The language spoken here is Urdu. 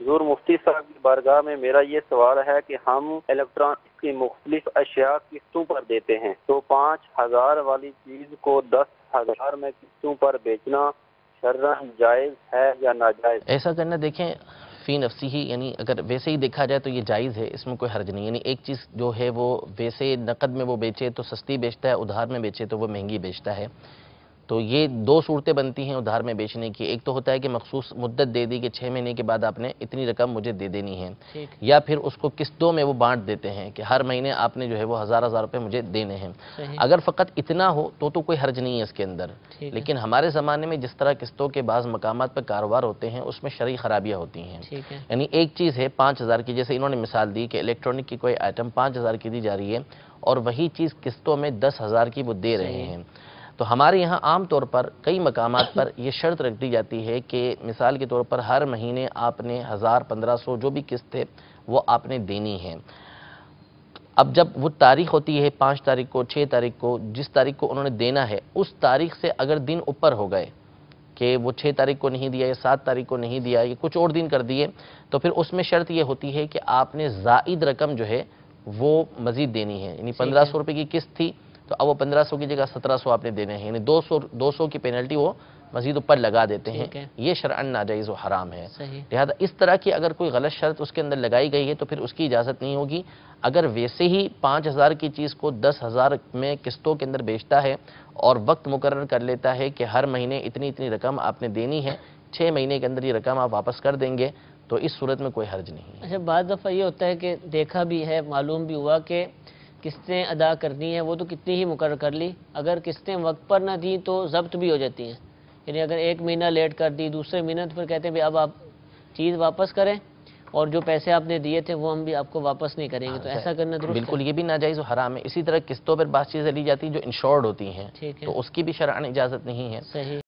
حضور مفتی صاحب کی بارگاہ میں میرا یہ سوال ہے کہ ہم الیکٹرانک کی مختلف اشیاء قسطوں پر دیتے ہیں، تو 5,000 والی چیز کو 10,000 میں قسطوں پر بیچنا شرعاً جائز ہے یا ناجائز؟ ایسا کرنا دیکھیں فی نفسی ہی، یعنی اگر ویسے ہی دیکھا جائے تو یہ جائز ہے، اس میں کوئی حرج نہیں. یعنی ایک چیز جو ہے وہ ویسے نقد میں وہ بیچے تو سستی بیچتا ہے، ادھار میں بیچے تو وہ مہنگی بیچتا ہے. تو یہ دو صورتیں بنتی ہیں ادھار میں بیچنے کی. ایک تو ہوتا ہے کہ مخصوص مدت دے دی کہ 6 مہینے کے بعد آپ نے اتنی رقم مجھے دے دینی ہے، یا پھر اس کو قسطوں میں وہ بانٹ دیتے ہیں کہ ہر مہینے آپ نے جو ہے وہ 1,000 روپے مجھے دینے ہیں. اگر فقط اتنا ہو تو کوئی حرج نہیں ہے اس کے اندر. لیکن ہمارے زمانے میں جس طرح قسطوں کے بعض مقامات پر کاروبار ہوتے ہیں اس میں شرعی خرابیاں ہوتی ہیں. یعنی ایک چیز ہے 5,000 کی، جیسے انہوں نے مثال دی کہ الیکٹرانک کی کوئی آئٹم 5,000 کی دی جا رہی ہے اور وہی چیز قسطوں میں 10,000 کی وہ دے رہے ہیں. تو ہمارے یہاں عام طور پر کئی مقامات پر یہ شرط رکھ دی جاتی ہے کہ مثال کے طور پر ہر مہینے آپ نے 1,000 1,500 جو بھی قسط ہے وہ آپ نے دینی ہے. اب جب وہ تاریخ ہوتی ہے 5 تاریخ کو 6 تاریخ کو، جس تاریخ کو انہوں نے دینا ہے اس تاریخ سے اگر دن اوپر ہو گئے کہ وہ 6 تاریخ کو نہیں دیا یا 7 تاریخ کو نہیں دیا یا کچھ اور دن کر دیے، تو پھر اس میں شرط یہ ہوتی ہے کہ آپ نے زائد رقم جو ہے وہ مزید دینی ہے. یعنی 1,500 روپے کی قسط تھی تو اب وہ 1,500 کی جگہ 1,700 آپ نے دینے ہیں، یعنی 200 کی پینلٹی وہ مزید اوپر لگا دیتے ہیں. یہ شرعاً ناجائز و حرام ہے. لہذا اس طرح کی اگر کوئی غلط شرط اس کے اندر لگائی گئی ہے تو پھر اس کی اجازت نہیں ہوگی. اگر ویسے ہی 5,000 کی چیز کو 10,000 میں قسطوں کے اندر بیچتا ہے اور وقت مقرر کر لیتا ہے کہ ہر مہینے اتنی رقم آپ نے دینی ہے، 6 مہینے کے اندر یہ رقم آپ واپس کر دیں گے، تو اس صورت میں کوئی حرج نہیں ہے. اچھا، بعض دفعہ یہ ہوتا ہے کہ دیکھا بھی ہے، معلوم بھی ہوا کہ قسطیں ادا کرنی ہیں وہ تو کتنی ہی مقرر کر لی، اگر قسطیں وقت پر نہ دیں تو ضبط بھی ہو جاتی ہیں. یعنی اگر 1 مہینہ لیٹ کر دی، دوسرے مہینہ تو پھر کہتے ہیں اب آپ چیز واپس کریں اور جو پیسے آپ نے دیے تھے وہ ہم بھی آپ کو واپس نہیں کریں گے. تو ایسا کرنا درست ہے؟ بالکل، یہ بھی ناجائز و حرام ہے. اسی طرح قسطوں پر بعض چیزیں لی جاتی ہیں جو انشورڈ ہوتی ہیں، تو اس کی بھی شرعاً اجازت نہیں ہے.